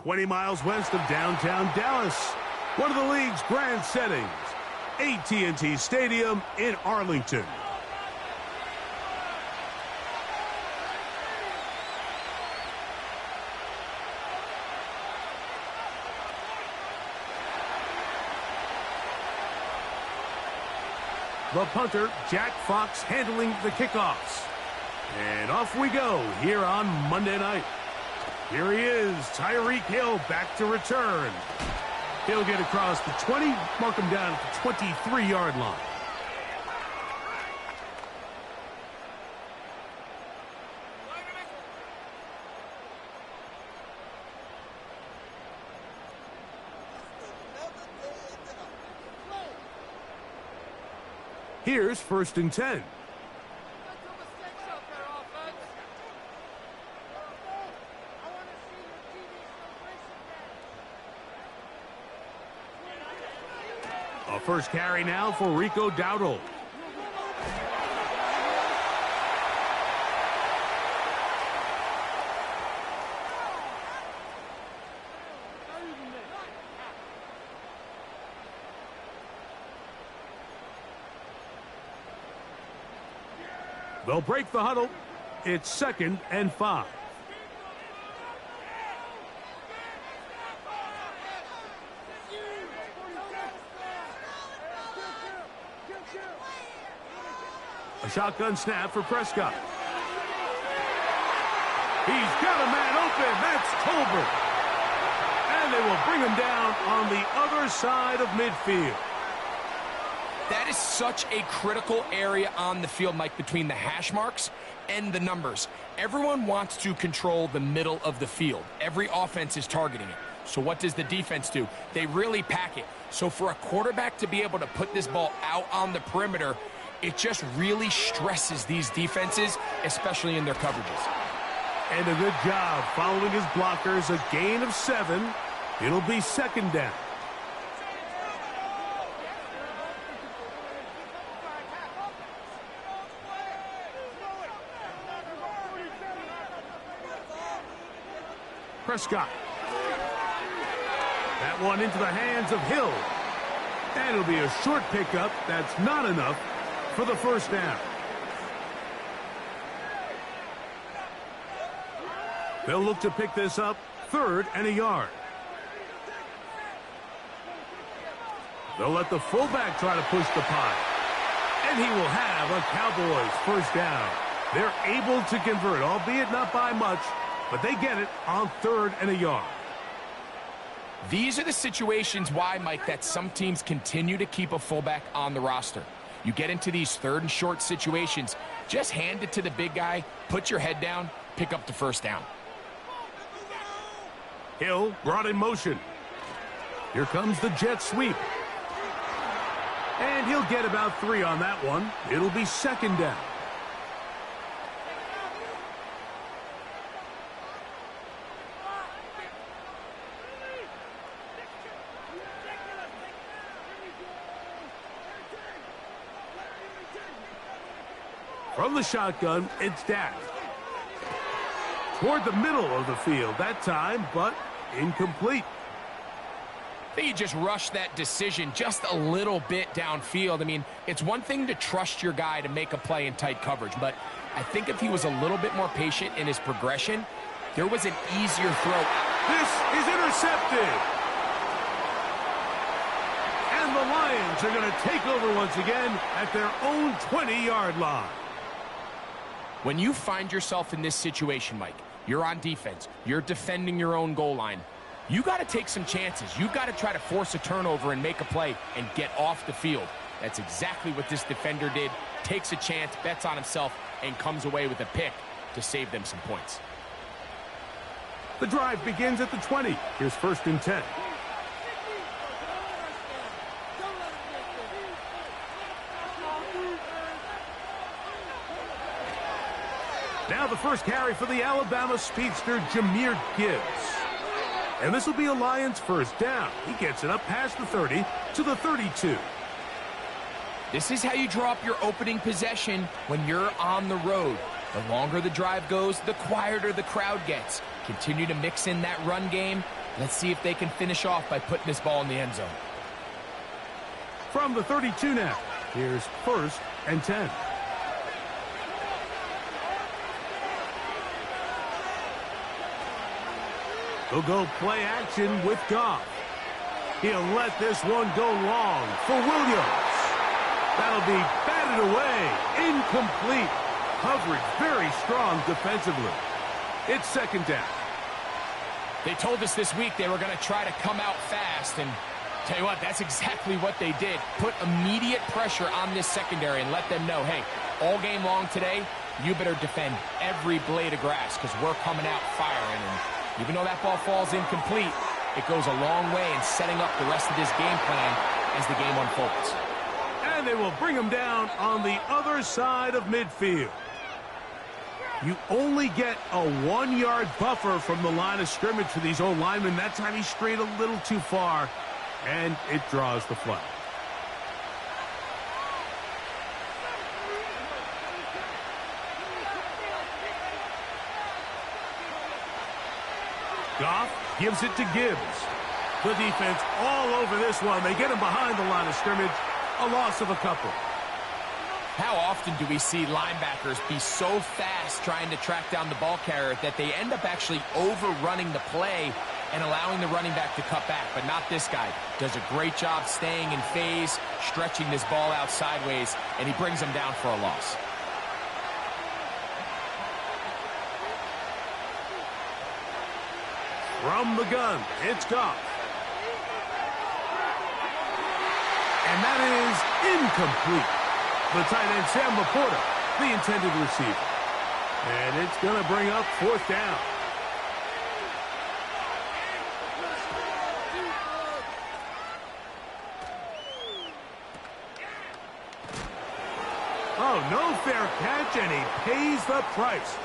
20 miles west of downtown Dallas, one of the league's grand settings, AT&T Stadium in Arlington. The punter, Jack Fox, handling the kickoffs. And off we go here on Monday night. Here he is, Tyreek Hill, back to return. He'll get across the 20, mark him down at the 23-yard line. Here's 1st and 10. A first carry now for Rico Dowdle. They'll break the huddle. It's 2nd and 5. A shotgun snap for Prescott. He's got a man open. That's Tolbert. And they will bring him down on the other side of midfield. That is such a critical area on the field, Mike, between the hash marks and the numbers. Everyone wants to control the middle of the field. Every offense is targeting it. So what does the defense do? They really pack it. So for a quarterback to be able to put this ball out on the perimeter, it just really stresses these defenses, especially in their coverages. And a good job following his blockers. A gain of 7. It'll be 2nd down. Prescott. That one into the hands of Hill. And it'll be a short pickup. That's not enough for the 1st down. They'll look to pick this up 3rd and a yard. They'll let the fullback try to push the pile. And he will have a Cowboys 1st down. They're able to convert, albeit not by much, but they get it on 3rd and a yard. These are the situations why, Mike, that some teams continue to keep a fullback on the roster. You get into these 3rd and short situations, just hand it to the big guy, put your head down, pick up the 1st down. Hill brought in motion. Here comes the jet sweep. And he'll get about 3 on that one. It'll be 2nd down. From the shotgun, it's Dak. Toward the middle of the field that time, but incomplete. I think he just rushed that decision just a little bit downfield. I mean, it's one thing to trust your guy to make a play in tight coverage, but I think if he was a little bit more patient in his progression, there was an easier throw. This is intercepted. And the Lions are going to take over once again at their own 20-yard line. When you find yourself in this situation, Mike, you're on defense, you're defending your own goal line, you got to take some chances. You've got to try to force a turnover and make a play and get off the field. That's exactly what this defender did. Takes a chance, bets on himself, and comes away with a pick to save them some points. The drive begins at the 20. Here's 1st and 10. Now the first carry for the Alabama speedster, Jahmyr Gibbs. And this will be a Lions 1st down. He gets it up past the 30 to the 32. This is how you draw up your opening possession when you're on the road. The longer the drive goes, the quieter the crowd gets. Continue to mix in that run game. Let's see if they can finish off by putting this ball in the end zone. From the 32 now, here's 1st and 10. He'll go play action with Goff. He'll let this one go long for Williams. That'll be batted away. Incomplete. Coverage very strong defensively. It's 2nd down. They told us this week they were going to try to come out fast, and tell you what, that's exactly what they did. Put immediate pressure on this secondary and let them know, hey, all game long today, you better defend every blade of grass because we're coming out firing. And even though that ball falls incomplete, it goes a long way in setting up the rest of this game plan as the game unfolds. And they will bring him down on the other side of midfield. You only get a 1-yard buffer from the line of scrimmage for these old linemen. That time he strayed a little too far, and it draws the flag. Goff gives it to Gibbs. The defense all over this one. They get him behind the line of scrimmage. A loss of a couple. How often do we see linebackers be so fast trying to track down the ball carrier that they end up actually overrunning the play and allowing the running back to cut back? But not this guy. Does a great job staying in phase, stretching this ball out sideways, and he brings him down for a loss. From the gun, it's Goff. And that is incomplete. The tight end, Sam Laporta, the intended receiver. And it's going to bring up 4th down. Oh, no fair catch, and he pays the price.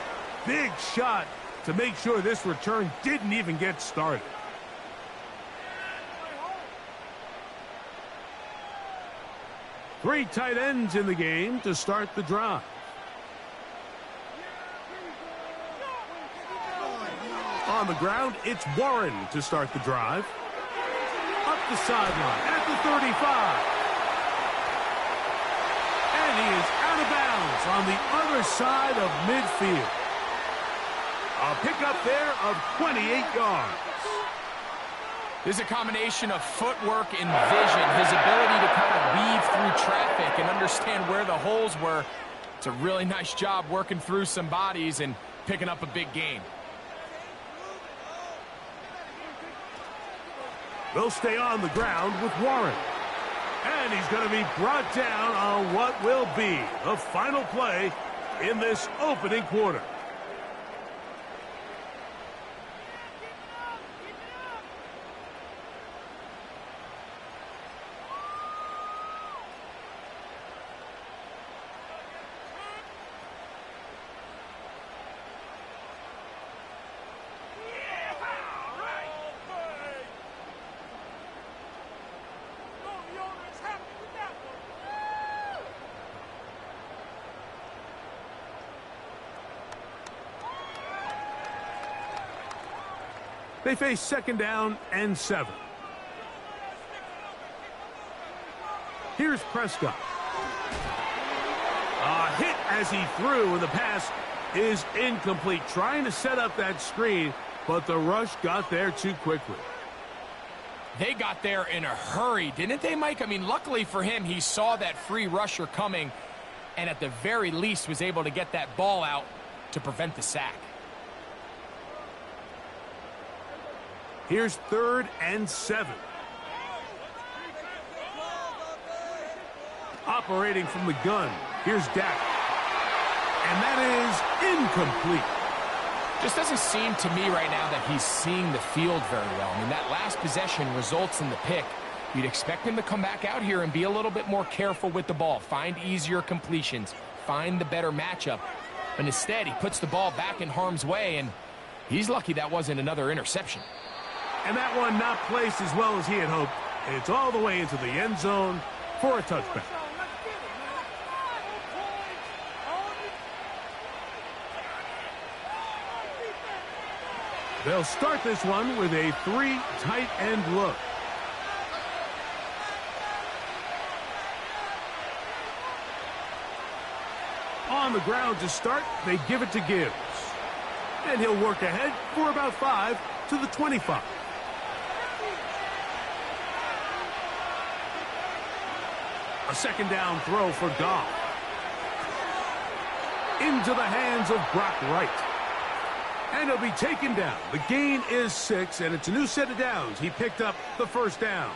Big shot to make sure this return didn't even get started. Three tight ends in the game to start the drive. On the ground, it's Warren to start the drive. Up the sideline at the 35. And he is out of bounds on the other side of midfield. A pickup there of 28 yards. There's a combination of footwork and vision, his ability to kind of weave through traffic and understand where the holes were. It's a really nice job working through some bodies and picking up a big gain. They'll stay on the ground with Warren. And he's going to be brought down on what will be the final play in this opening quarter. They face 2nd down and 7. Here's Prescott. A hit as he threw, and the pass is incomplete. Trying to set up that screen, but the rush got there too quickly. They got there in a hurry, didn't they, Mike? I mean, luckily for him, he saw that free rusher coming, and at the very least was able to get that ball out to prevent the sack. Here's 3rd and 7. Operating from the gun, here's Dak. And that is incomplete. Just doesn't seem to me right now that he's seeing the field very well. I mean, that last possession results in the pick. You'd expect him to come back out here and be a little bit more careful with the ball, find easier completions, find the better matchup. But instead, he puts the ball back in harm's way, and he's lucky that wasn't another interception. And that one not placed as well as he had hoped. It's all the way into the end zone for a touchback. They'll start this one with a 3 tight end look. On the ground to start, they give it to Gibbs. And he'll work ahead for about 5 to the 25. A second down throw for Goff. Into the hands of Brock Wright. And he'll be taken down. The gain is 6, and it's a new set of downs. He picked up the first down.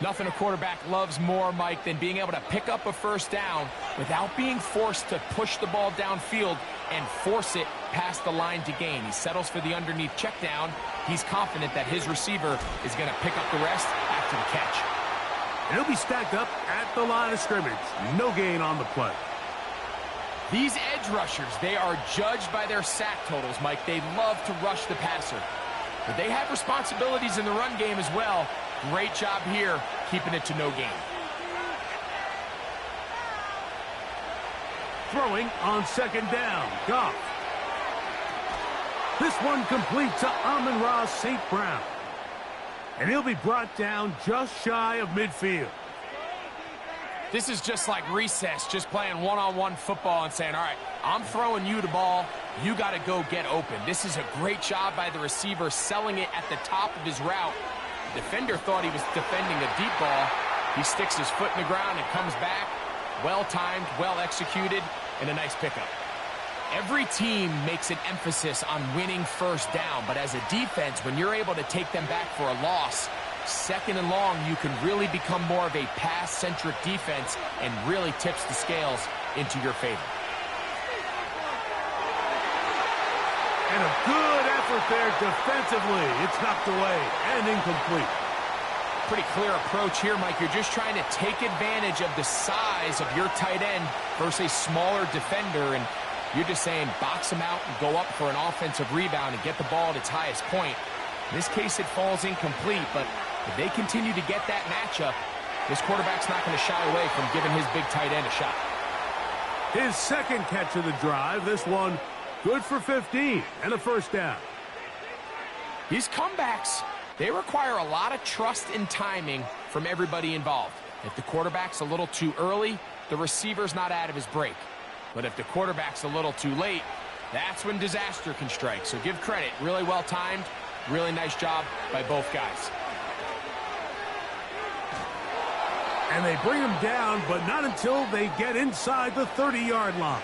Nothing a quarterback loves more, Mike, than being able to pick up a first down without being forced to push the ball downfield and force it past the line to gain. He settles for the underneath check down. He's confident that his receiver is going to pick up the rest after the catch. And he'll be stacked up at the line of scrimmage. No gain on the play. These edge rushers, they are judged by their sack totals, Mike. They love to rush the passer. But they have responsibilities in the run game as well. Great job here, keeping it to no gain. Throwing on second down, Goff. This one complete to Amon-Ra St. Brown. And he'll be brought down just shy of midfield. This is just like recess, just playing one-on-one football and saying, all right, I'm throwing you the ball. You got to go get open. This is a great job by the receiver selling it at the top of his route. The defender thought he was defending a deep ball. He sticks his foot in the ground and comes back. Well-timed, well-executed, and a nice pickup. Every team makes an emphasis on winning first down, but as a defense, when you're able to take them back for a loss, second and long, you can really become more of a pass-centric defense and really tips the scales into your favor. And a good effort there defensively. It's knocked away and incomplete. Pretty clear approach here, Mike. You're just trying to take advantage of the size of your tight end versus a smaller defender, and you're just saying box him out and go up for an offensive rebound and get the ball at its highest point. In this case, it falls incomplete, but if they continue to get that matchup, this quarterback's not going to shy away from giving his big tight end a shot. His second catch of the drive, this one good for 15 and a first down. These comebacks, they require a lot of trust and timing from everybody involved. If the quarterback's a little too early, the receiver's not out of his break. But if the quarterback's a little too late, that's when disaster can strike. So give credit. Really well timed. Really nice job by both guys. And they bring him down, but not until they get inside the 30-yard line.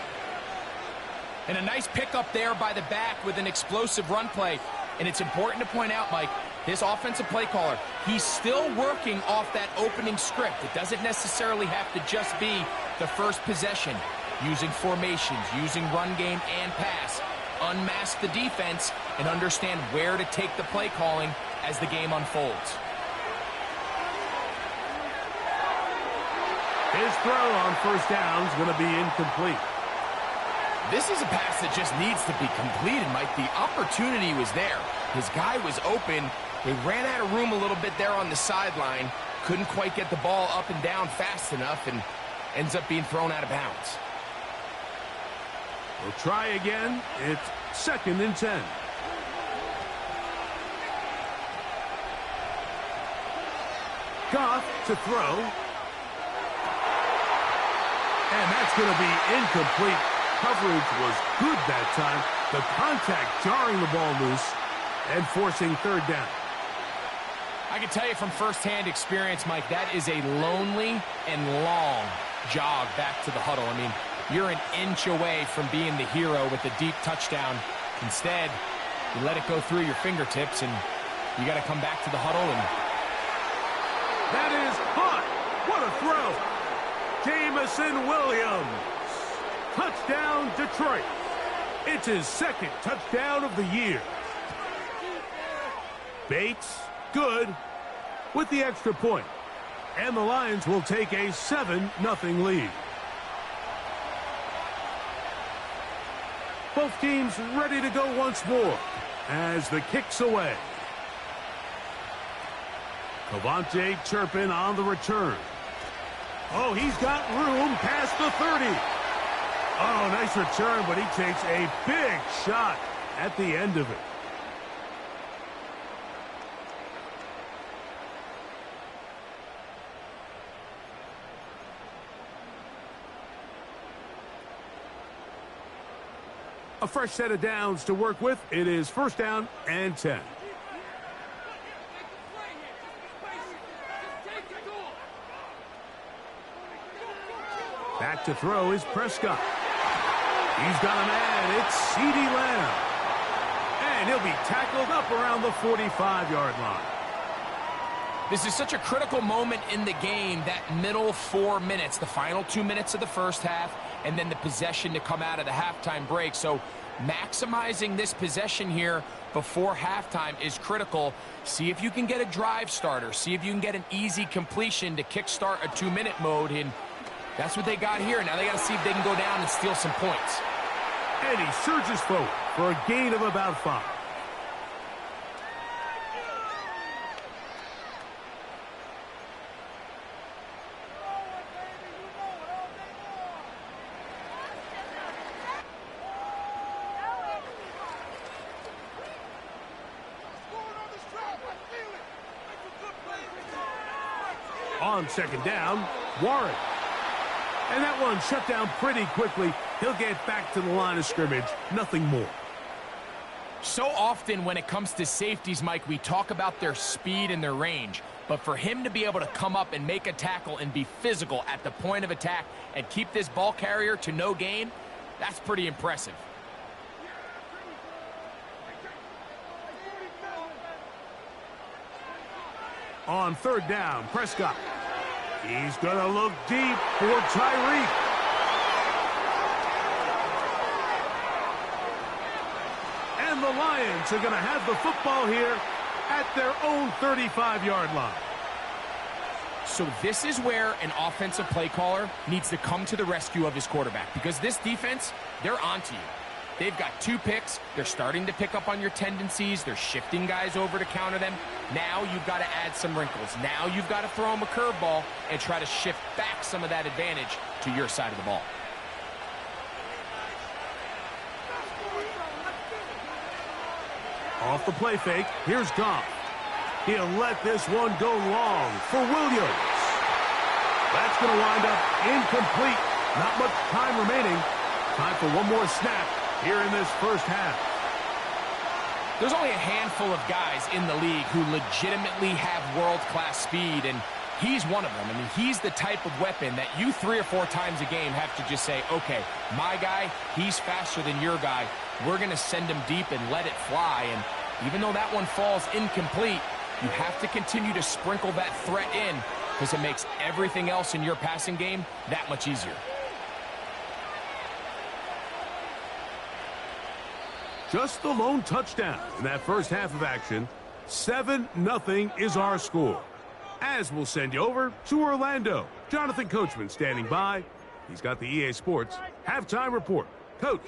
And a nice pickup there by the back with an explosive run play. And it's important to point out, Mike, this offensive play caller, he's still working off that opening script. It doesn't necessarily have to just be the first possession. Using formations, using run game and pass. Unmask the defense and understand where to take the play calling as the game unfolds. His throw on first down is going to be incomplete. This is a pass that just needs to be completed, Mike. The opportunity was there. His guy was open. They ran out of room a little bit there on the sideline. Couldn't quite get the ball up and down fast enough and ends up being thrown out of bounds. We'll try again. It's 2nd and 10. Goff to throw. And that's going to be incomplete. Coverage was good that time. The contact jarring the ball loose and forcing third down. I can tell you from firsthand experience, Mike, that is a lonely and long jog back to the huddle. I mean, you're an inch away from being the hero with a deep touchdown. Instead, you let it go through your fingertips, and you got to come back to the huddle. And that is hot. What a throw. Jamison Williams. Touchdown, Detroit. It's his 2nd touchdown of the year. Bates, good, with the extra point. And the Lions will take a 7-0 lead. Both teams ready to go once more as the kick's away. Cavante Turpin on the return. Oh, he's got room past the 30. Oh, nice return, but he takes a big shot at the end of it. A fresh set of downs to work with. It is first down and 10. Back to throw is Prescott. He's got a man. It's CeeDee Lamb. And he'll be tackled up around the 45-yard line. This is such a critical moment in the game, that middle 4 minutes, the final 2 minutes of the first half, and then the possession to come out of the halftime break. So maximizing this possession here before halftime is critical. See if you can get a drive starter. See if you can get an easy completion to kickstart a 2-minute mode. And that's what they got here. Now they got to see if they can go down and steal some points. And he surges forward for a gain of about 5. On second down, Warren. And that one shut down pretty quickly. He'll get back to the line of scrimmage. Nothing more. So often when it comes to safeties, Mike, we talk about their speed and their range. But for him to be able to come up and make a tackle and be physical at the point of attack and keep this ball carrier to no gain, that's pretty impressive. On third down, Prescott. He's going to look deep for Tyreek. And the Lions are going to have the football here at their own 35-yard line. So this is where an offensive play caller needs to come to the rescue of his quarterback, because this defense, they're onto you. They've got 2 picks. They're starting to pick up on your tendencies. They're shifting guys over to counter them. Now you've got to add some wrinkles. Now you've got to throw them a curveball and try to shift back some of that advantage to your side of the ball. Off the play fake, here's Goff. He'll let this one go long for Williams. That's going to wind up incomplete. Not much time remaining. Time for one more snap here in this first half. There's only a handful of guys in the league who legitimately have world-class speed, and he's one of them. I mean, he's the type of weapon that you 3 or 4 times a game have to just say, okay, my guy, he's faster than your guy. We're going to send him deep and let it fly. And even though that one falls incomplete, you have to continue to sprinkle that threat in, because it makes everything else in your passing game that much easier. Just the lone touchdown in that first half of action. 7-0 is our score. As we'll send you over to Orlando. Jonathan Coachman standing by. He's got the EA Sports halftime report. Coach.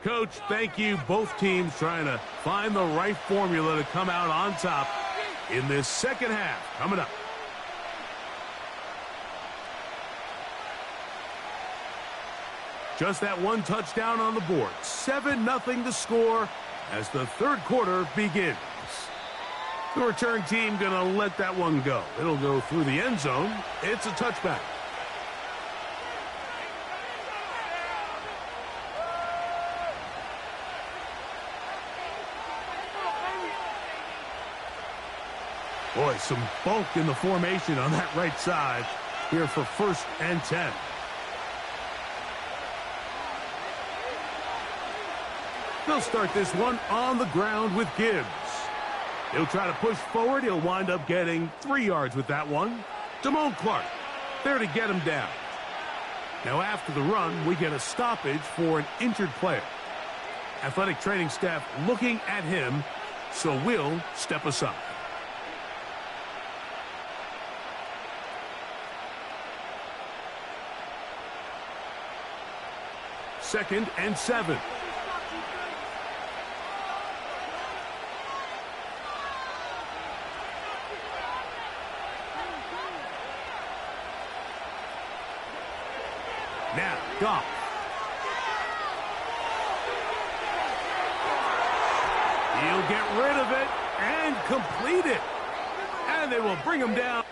Coach, thank you. Both teams trying to find the right formula to come out on top in this second half. Coming up. Just that one touchdown on the board. 7-0 to score as the third quarter begins. The return team going to let that one go. It'll go through the end zone. It's a touchback. Boy, some bulk in the formation on that right side here for 1st and 10. They'll start this one on the ground with Gibbs. He'll try to push forward. He'll wind up getting 3 yards with that one. Damone Clark there to get him down. Now after the run, we get a stoppage for an injured player. Athletic training staff looking at him, so we'll step aside. Second and 7. Now, Goff. get rid of it and complete it. And they will bring him down.